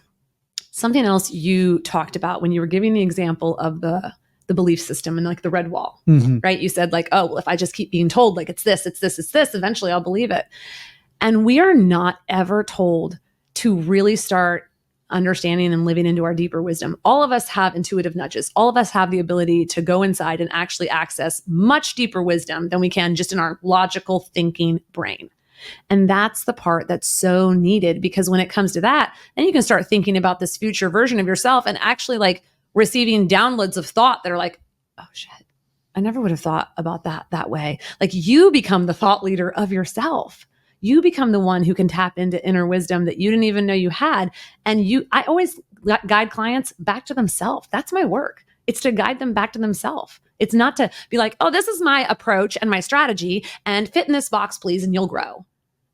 something else you talked about when you were giving the example of the belief system and like the red wall, right? You said like, oh, well, if I just keep being told like it's this, eventually I'll believe it. And we are not ever told to really start understanding and living into our deeper wisdom. All of us have intuitive nudges. All of us have the ability to go inside and actually access much deeper wisdom than we can just in our logical thinking brain. And that's the part that's so needed, because when it comes to that, then you can start thinking about this future version of yourself and actually like receiving downloads of thought that are like, oh shit, I never would have thought about that way. Like you become the thought leader of yourself. You become the one who can tap into inner wisdom that you didn't even know you had. And I always guide clients back to themselves. That's my work. It's to guide them back to themselves. It's not to be like, oh, this is my approach and my strategy and fit in this box, please, and you'll grow.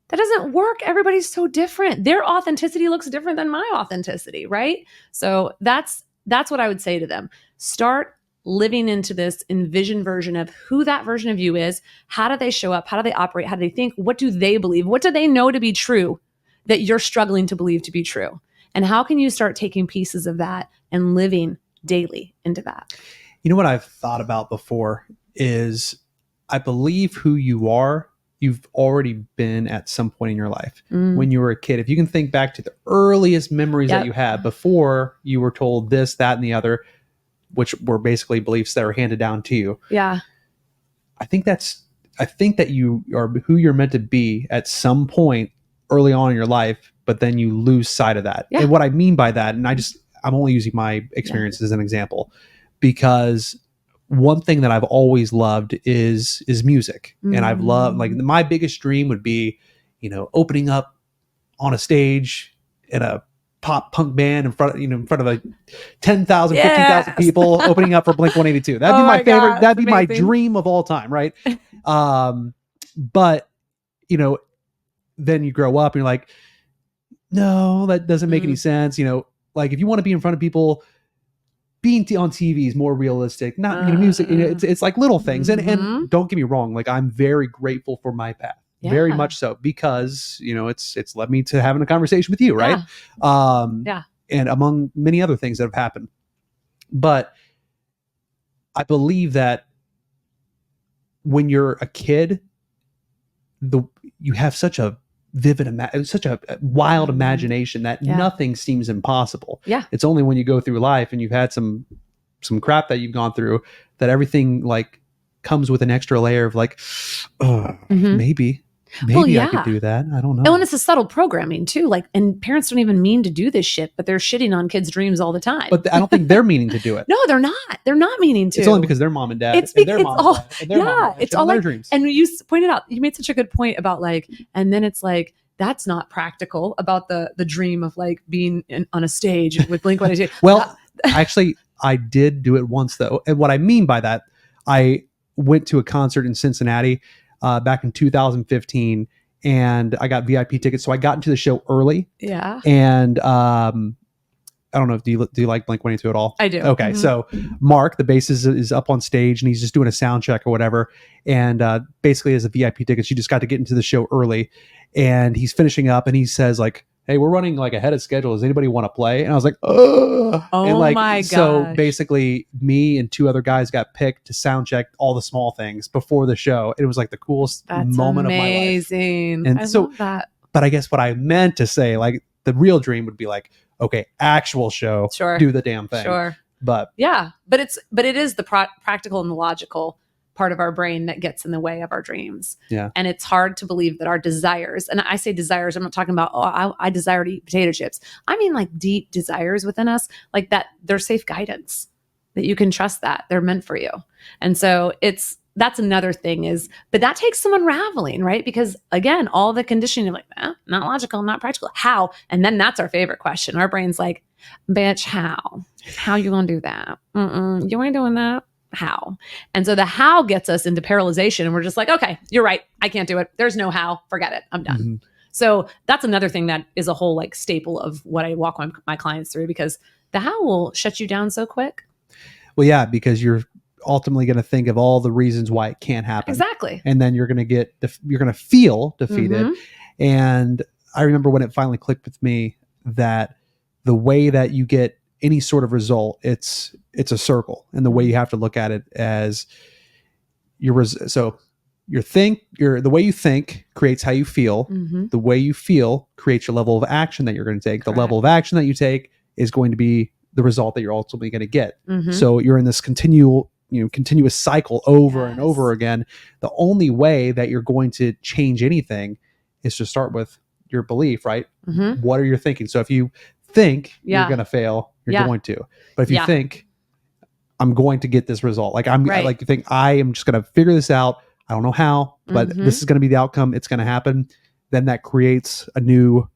That doesn't work. Everybody's so different. Their authenticity looks different than my authenticity, right? So that's what I would say to them. Start living into this envisioned version of who that version of you is. How do they show up? How do they operate? How do they think? What do they believe? What do they know to be true that you're struggling to believe to be true? And how can you start taking pieces of that and living daily into that? You know what I've thought about before is I believe who you are, you've already been at some point in your life when you were a kid. If you can think back to the earliest memories that you had before you were told this, that, and the other, which were basically beliefs that are handed down to you. Yeah. I think that you are who you're meant to be at some point early on in your life, but then you lose sight of that. Yeah. And what I mean by that, and I'm only using my experience as an example, because one thing that I've always loved is music. And I've loved, like, my biggest dream would be, opening up on a stage in a pop punk band in front of like 10,000, 15,000 people, opening up for Blink-182. That'd be my favorite. God, that'd be my amazing. dream of all time. Right. But then you grow up and you're like, no, that doesn't make any sense. Like if you want to be in front of people, being on TV is more realistic. Not music. It's like little things. And don't get me wrong. Like I'm very grateful for my path. Yeah. Very much so, because it's led me to having a conversation with you, right? And among many other things that have happened. But I believe that when you're a kid, you have such a vivid, such a wild imagination that nothing seems impossible. Yeah, it's only when you go through life and you've had some crap that you've gone through that everything like comes with an extra layer of like, maybe I could do that. I don't know. And it's a subtle programming too. Like, and parents don't even mean to do this shit, but they're shitting on kids' dreams all the time. But I don't think they're meaning to do it. No, they're not. They're not meaning to. It's only because their mom and dad. It's all like, dreams. And you pointed out, you made such a good point about like, and then it's like, that's not practical about the dream of like being on a stage with Blink-182. Well, actually, I did do it once though. And what I mean by that, I went to a concert in Cincinnati back in 2015, and I got VIP tickets, so I got into the show early. Yeah. And I don't know if do you like Blink-182 at all? I do. Okay, so Mark, the bassist, is up on stage and he's just doing a sound check or whatever. And basically, as a VIP tickets, you just got to get into the show early. And he's finishing up, and he says like, "Hey, we're running like ahead of schedule. Does anybody want to play?" And I was like, "Oh my god!" So basically, me and two other guys got picked to sound check all the small things before the show. It was like the coolest moment of my life. Amazing. And I love that. But I guess what I meant to say, like the real dream would be like, okay, actual show, do the damn thing. Sure. But it is the practical and the logical part of our brain that gets in the way of our dreams. Yeah. And it's hard to believe that our desires, and I say desires, I'm not talking about, I desire to eat potato chips. I mean like deep desires within us, like that they're safe guidance, that you can trust that they're meant for you. And so that's another thing but that takes some unraveling, right? Because again, all the conditioning, like, not logical, not practical. How? And then that's our favorite question. Our brain's like, bitch, how you gonna do that? You ain't doing that. How? And so the how gets us into paralyzation, and we're just like, okay, you're right. I can't do it. There's no how. Forget it. I'm done. So that's another thing that is a whole like staple of what I walk my clients through, because the how will shut you down so quick. Well, yeah, because you're ultimately going to think of all the reasons why it can't happen. Exactly. And then you're going to feel defeated. And I remember when it finally clicked with me that the way that you get any sort of result, it's a circle, and the way you have to look at it as so the way you think creates how you feel. Mm-hmm. The way you feel creates your level of action that you're going to take. Correct. The level of action that you take is going to be the result that you're ultimately going to get. Mm-hmm. So you're in this continuous cycle over and over again. The only way that you're going to change anything is to start with your belief, right? Mm-hmm. What are you thinking? So if you think Yeah. you're going to fail, you're Yeah. going to. But if you Yeah. think I'm going to get this result, like Right. like you think I am just going to figure this out. I don't know how, but Mhm. this is going to be the outcome. It's going to happen. Then that creates a new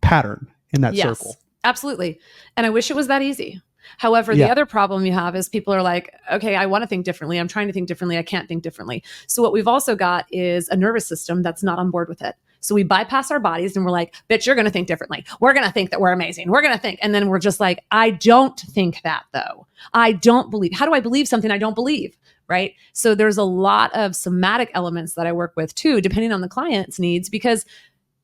pattern in that Yes, circle. absolutely. And I wish it was that easy. However, Yeah. the other problem you have is people are like, okay, I want to think differently. I'm trying to think differently. I can't think differently. So what we've also got is a nervous system that's not on board with it. So we bypass our bodies and we're like, bitch, you're going to think differently. We're going to think that we're amazing. We're going to think. And then we're just like, I don't think that though. I don't believe. How do I believe something I don't believe? Right. So there's a lot of somatic elements that I work with too, depending on the client's needs, because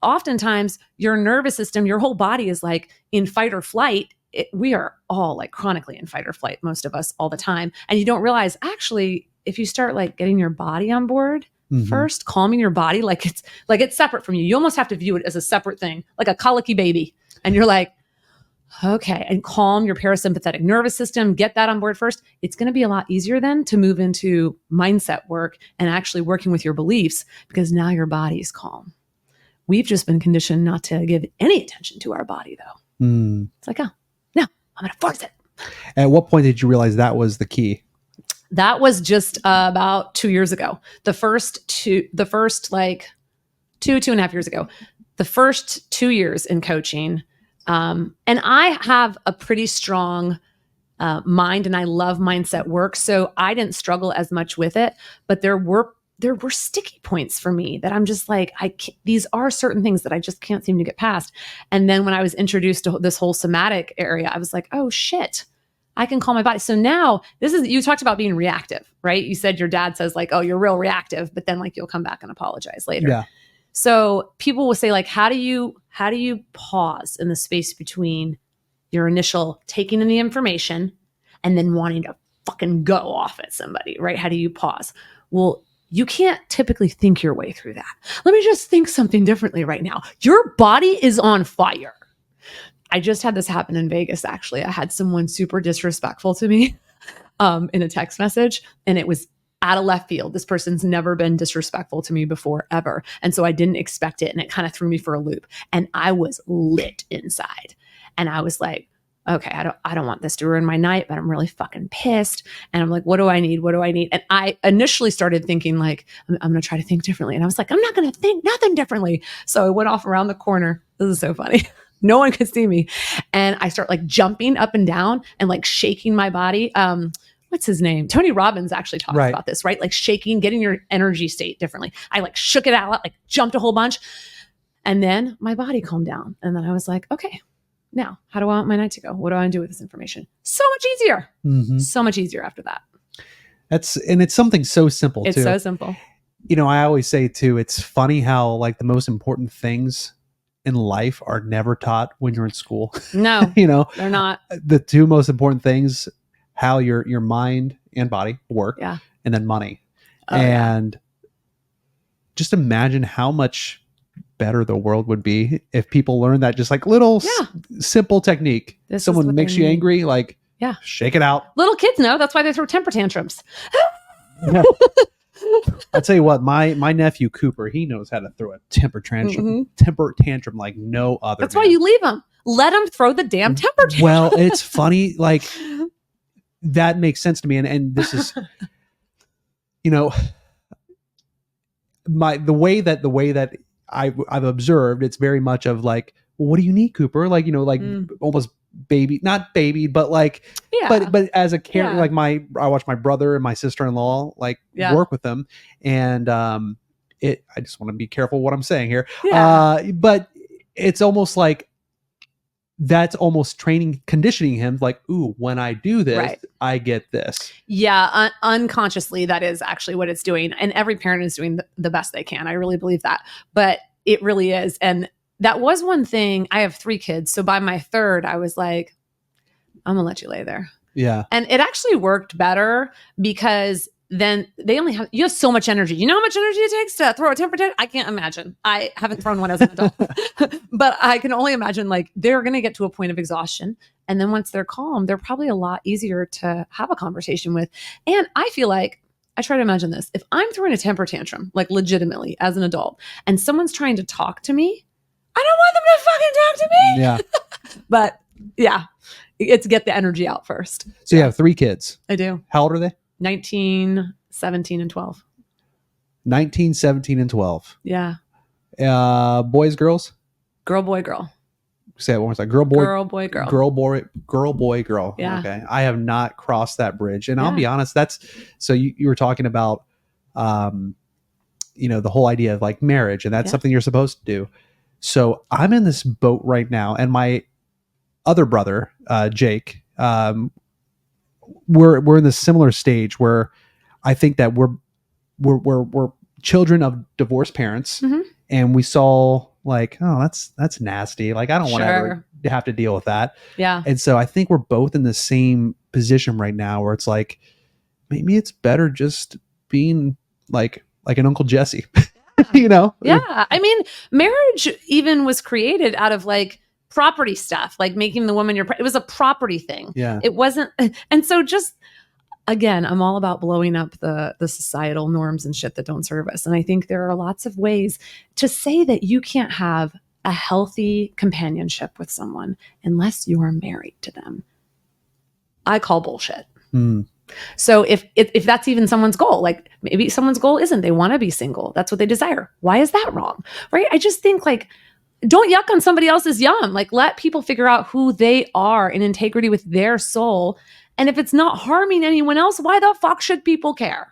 oftentimes your nervous system, your whole body is like in fight or flight. We are all like chronically in fight or flight, most of us all the time. And you don't realize actually, if you start like getting your body on board first, calming your body, like it's separate from you. You almost have to view it as a separate thing, like a colicky baby. And you're like, okay, and calm your parasympathetic nervous system, get that on board first. It's going to be a lot easier then to move into mindset work and actually working with your beliefs, because now your body is calm. We've just been conditioned not to give any attention to our body though. It's like, oh, no, I'm going to force it. At what point did you realize that was the key? That was just about 2 years ago. The first like 2.5 years ago, the first 2 years in coaching. And I have a pretty strong mind and I love mindset work. So I didn't struggle as much with it, but there were sticky points for me that I'm just like, these are certain things that I just can't seem to get past. And then when I was introduced to this whole somatic area, I was like, oh shit, I can calm my body. So now you talked about being reactive, right? You said your dad says like, oh, you're real reactive, but then like you'll come back and apologize later. Yeah. So people will say like, how do you pause in the space between your initial taking in the information and then wanting to fucking go off at somebody, right? How do you pause? Well, you can't typically think your way through that. Let me just think something differently right now. Your body is on fire. I just had this happen in Vegas, actually. I had someone super disrespectful to me in a text message, and it was out of left field. This person's never been disrespectful to me before, ever. And so I didn't expect it, and it kind of threw me for a loop. And I was lit inside. And I was like, okay, I don't want this to ruin my night, but I'm really fucking pissed. And I'm like, what do I need? What do I need? And I initially started thinking like, I'm going to try to think differently. And I was like, I'm not going to think nothing differently. So I went off around the corner. This is so funny. No one could see me. And I start like jumping up and down and like shaking my body. What's his name? Tony Robbins actually talks about this, right? Like shaking, getting your energy state differently. I like shook it out, like jumped a whole bunch. And then my body calmed down. And then I was like, okay, now how do I want my night to go? What do I do with this information? So much easier. So much easier after that. It's something so simple too. It's so simple. You know, I always say too, it's funny how like the most important things in life are never taught when you're in school. No, you know, they're not. The two most important things, how your mind and body work, and then money. And just imagine how much better the world would be if people learned that just like little simple technique. Someone makes you angry, like shake it out. Little kids know. That's why they throw temper tantrums. I'll tell you what, my nephew Cooper, he knows how to throw a temper tantrum like no other. That's why you leave him. Let him throw the damn temper tantrum. Well, it's funny, like that makes sense to me, and this is, you know, the way that I've observed, it's very much of like, well, what do you need, Cooper? Like, you know, like almost baby, not baby, but like, but as a care, like I watch my brother and my sister-in-law like work with them, and I just want to be careful what I'm saying here. But it's almost like that's almost conditioning him like, ooh, when I do this, I get this. Yeah. Unconsciously, that is actually what it's doing. And every parent is doing the best they can. I really believe that, but it really is. And that was one thing. I have 3 kids. So by my third, I was like, I'm gonna let you lay there. Yeah. And it actually worked better because then you have so much energy. You know how much energy it takes to throw a temper tantrum? I can't imagine. I haven't thrown one as an adult, but I can only imagine like they're going to get to a point of exhaustion. And then once they're calm, they're probably a lot easier to have a conversation with. And I feel like, I try to imagine this. If I'm throwing a temper tantrum, like legitimately as an adult, and someone's trying to talk to me, I don't want them to fucking talk to me. Yeah. But yeah, it's get the energy out first. So you have 3 kids. I do. How old are they? 19, 17, and 12. 19, 17, and 12. Yeah. Boys, girls? Girl, boy, girl. Say it one more time. Girl, boy. Girl, boy, girl. Girl, boy, girl, boy, girl. Yeah. Okay. I have not crossed that bridge. And I'll Yeah. be honest, so you were talking about, the whole idea of like marriage, and that's something you're supposed to do. So I'm in this boat right now, and my other brother, Jake, we're in this similar stage where I think that we're children of divorced parents, Mhm. and we saw like, oh, that's nasty. Like I don't want to ever have to deal with that. Yeah. And so I think we're both in the same position right now where it's like, maybe it's better just being like an Uncle Jesse, Yeah. I mean, marriage even was created out of like property stuff, like making the woman it was a property thing. Yeah. It wasn't. And so just, again, I'm all about blowing up the societal norms and shit that don't serve us. And I think there are lots of ways to say that you can't have a healthy companionship with someone unless you are married to them. I call bullshit. Mm. So if that's even someone's goal, like maybe someone's goal isn't, they want to be single. That's what they desire. Why is that wrong? Right? I just think like, don't yuck on somebody else's yum. Like let people figure out who they are in integrity with their soul. And if it's not harming anyone else, why the fuck should people care?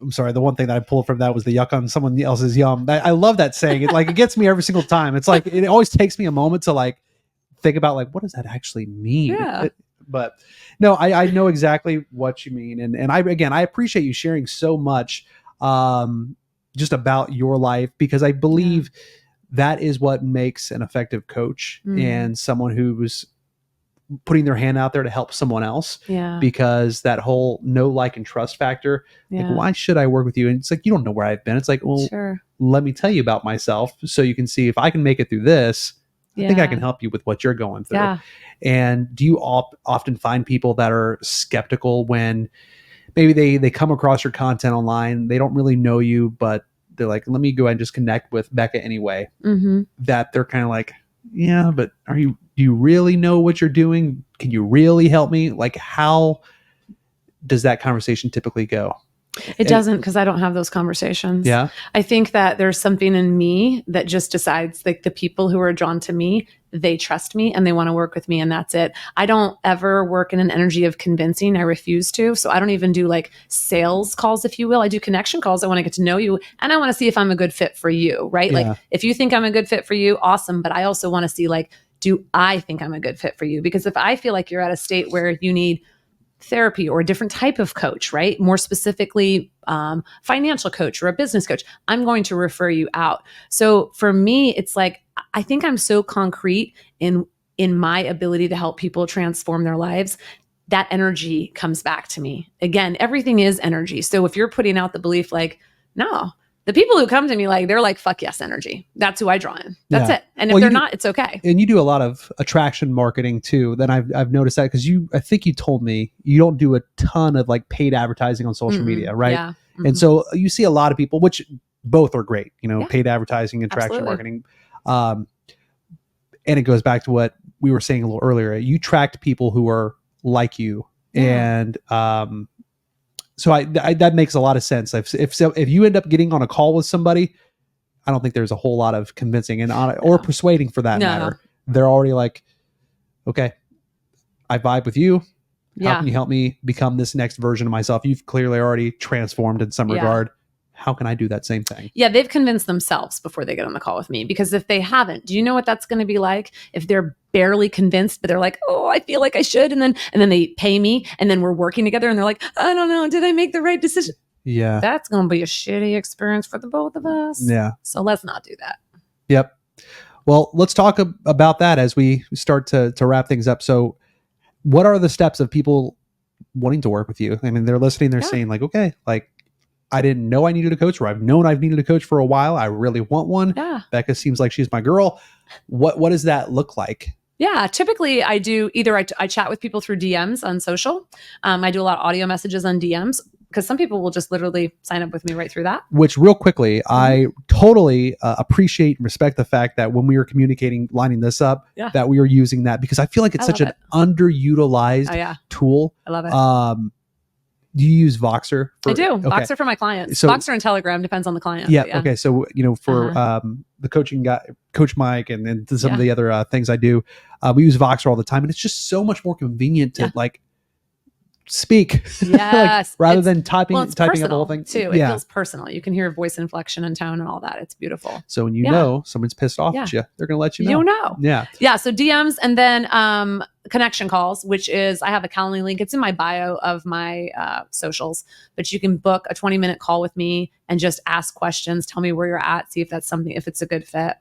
I'm sorry. The one thing that I pulled from that was the yuck on someone else's yum. I love that saying. It gets me every single time. It's like, it always takes me a moment to like think about like, what does that actually mean? Yeah. But no, I know exactly what you mean. And I appreciate you sharing so much just about your life, because I believe that is what makes an effective coach and someone who's putting their hand out there to help someone else. Yeah. Because that whole know, like, and trust factor, like, why should I work with you? And it's like, you don't know where I've been. It's like, well, let me tell you about myself so you can see if I can make it through this. I think I can help you with what you're going through. Yeah. And do you often find people that are skeptical when maybe they come across your content online, they don't really know you, but they're like, let me go ahead and just connect with Bekah anyway. Mm-hmm. That they're kind of like, yeah, but do you really know what you're doing? Can you really help me? Like, how does that conversation typically go? It doesn't, because I don't have those conversations. Yeah. I think that there's something in me that just decides, like, the people who are drawn to me, they trust me and they want to work with me, and that's it. I don't ever work in an energy of convincing. I refuse to. So I don't even do like sales calls, if you will. I do connection calls. I want to get to know you, and I want to see if I'm a good fit for you, right? Yeah. Like, if you think I'm a good fit for you, awesome. But I also want to see, like, do I think I'm a good fit for you? Because if I feel like you're at a state where you need therapy or a different type of coach, right? More specifically, financial coach or a business coach, I'm going to refer you out. So for me, it's like, I think I'm so concrete in my ability to help people transform their lives. That energy comes back to me. Again, everything is energy. So if you're putting out the belief like, no, the people who come to me, like, they're like, fuck yes, energy. That's who I draw in. That's it. And if they're not, it's okay. And you do a lot of attraction marketing too. Then I've noticed that, because I think you told me you don't do a ton of like paid advertising on social media, right? Yeah. Mm-hmm. And so you see a lot of people, which both are great, paid advertising and attraction marketing. And it goes back to what we were saying a little earlier. You attract people who are like you. And, so that makes a lot of sense. If you end up getting on a call with somebody, I don't think there's a whole lot of convincing or persuading for that matter. They're already like, okay, I vibe with you. How can you help me become this next version of myself? You've clearly already transformed in some regard. How can I do that same thing? Yeah, they've convinced themselves before they get on the call with me, because if they haven't, do you know what that's going to be like? If they're barely convinced, but they're like, oh, I feel like I should. And then they pay me, and then we're working together and they're like, I don't know, did I make the right decision? Yeah. That's going to be a shitty experience for the both of us. Yeah. So let's not do that. Yep. Well, let's talk about that as we start to wrap things up. So what are the steps of people wanting to work with you. I mean, they're listening, they're Yeah. saying like, okay, like I didn't know I needed a coach, or I've known I've needed a coach for a while. I really want one. Yeah. Bekah seems like she's my girl. What does that look like? Yeah, typically I do either I chat with people through DMs on social. I do a lot of audio messages on DMs because some people will just literally sign up with me right through that. Which, real quickly, I totally appreciate and respect the fact that when we were communicating, lining this up, Yeah. that we were using that, because I feel like it's I such love an it. underutilized Oh yeah, tool. I love it. Do you use Voxer? I do. Okay. Voxer for my clients. So- Voxer and Telegram depends on the client. Yeah. but yeah. Okay. So, for the coaching guy, Coach Mike, and then some of the other things I do, we use Voxer all the time, and it's just so much more convenient to like speak, Yes, rather it's- than typing Well, it's typing up the personal whole thing. too. It feels personal. You can hear voice inflection and tone and all that. It's beautiful. So when you Yeah. know someone's pissed off Yeah. at you, they're going to let you know. You know. Yeah. Yeah. So DMs and then connection calls, which is I have a Calendly link. It's in my bio of my socials, but you can book a 20-minute call with me and just ask questions. Tell me where you're at. See if that's something, if it's a good fit.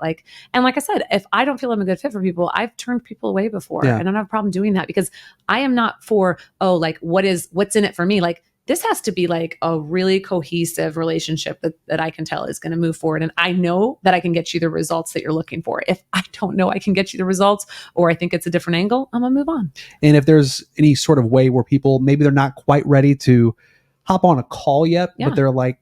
And like I said, if I don't feel I'm a good fit for people, I've turned people away before. Yeah. And I don't have a problem doing that because I am not for, what's in it for me? Like, this has to be like a really cohesive relationship that I can tell is going to move forward. And I know that I can get you the results that you're looking for. If I don't know I can get you the results, or I think it's a different angle, I'm going to move on. And if there's any sort of way where people, maybe they're not quite ready to hop on a call yet, Yeah. but they're like,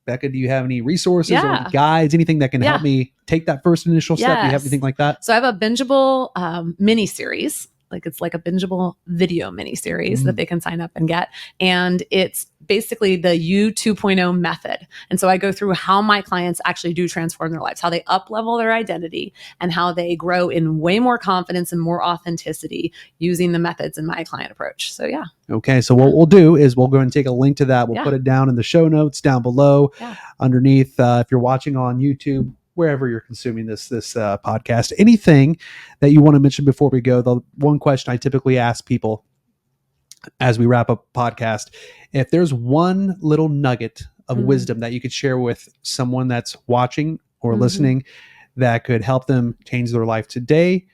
Bekah, do you have any resources or Yeah. any guides, anything that can Yeah. help me take that first initial step? Do you have Yes. anything like that? So I have a bingeable mini series. It's like a bingeable video mini series that they can sign up and get. And it's basically the U 2.0 method. And so I go through how my clients actually do transform their lives, how they up level their identity, and how they grow in way more confidence and more authenticity using the methods in my client approach. So yeah. Okay. So what we'll do is we'll go and take a link to that. We'll Yeah. put it down in the show notes down below, Yeah. underneath. If you're watching on YouTube, wherever you're consuming this podcast, anything that you want to mention before we go. The one question I typically ask people as we wrap up podcast, if there's one little nugget of wisdom that you could share with someone that's watching or listening that could help them change their life today,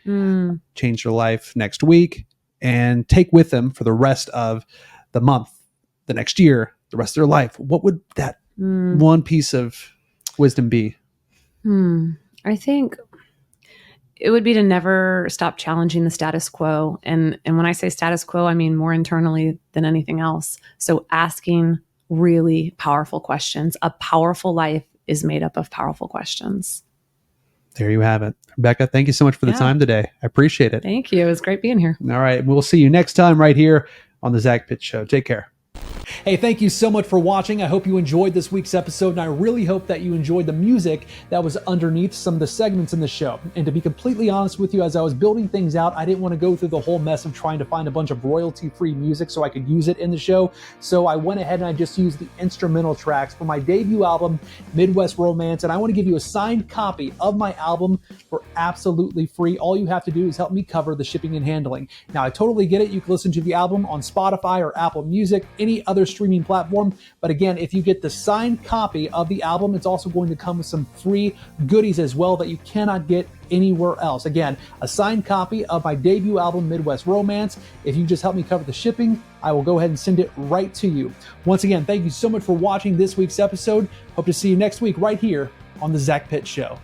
change their life next week, and take with them for the rest of the month, the next year, the rest of their life, what would that one piece of wisdom be? I think it would be to never stop challenging the status quo. And when I say status quo, I mean more internally than anything else. So asking really powerful questions. A powerful life is made up of powerful questions. There you have it. Bekah, thank you so much for the time today. I appreciate it. Thank you. It was great being here. All right. We'll see you next time right here on the Zach Pitts Show. Take care. Hey, thank you so much for watching. I hope you enjoyed this week's episode, and I really hope that you enjoyed the music that was underneath some of the segments in the show. And to be completely honest with you, as I was building things out, I didn't want to go through the whole mess of trying to find a bunch of royalty-free music so I could use it in the show. So I went ahead and I just used the instrumental tracks for my debut album, Midwest Romance, and I want to give you a signed copy of my album for absolutely free. All you have to do is help me cover the shipping and handling. Now, I totally get it. You can listen to the album on Spotify or Apple Music, any other streaming platform. But again, if you get the signed copy of the album, it's also going to come with some free goodies as well that you cannot get anywhere else. Again, a signed copy of my debut album, Midwest Romance. If you just help me cover the shipping, I will go ahead and send it right to you. Once again, thank you so much for watching this week's episode. Hope to see you next week right here on The Zach Pitts Show.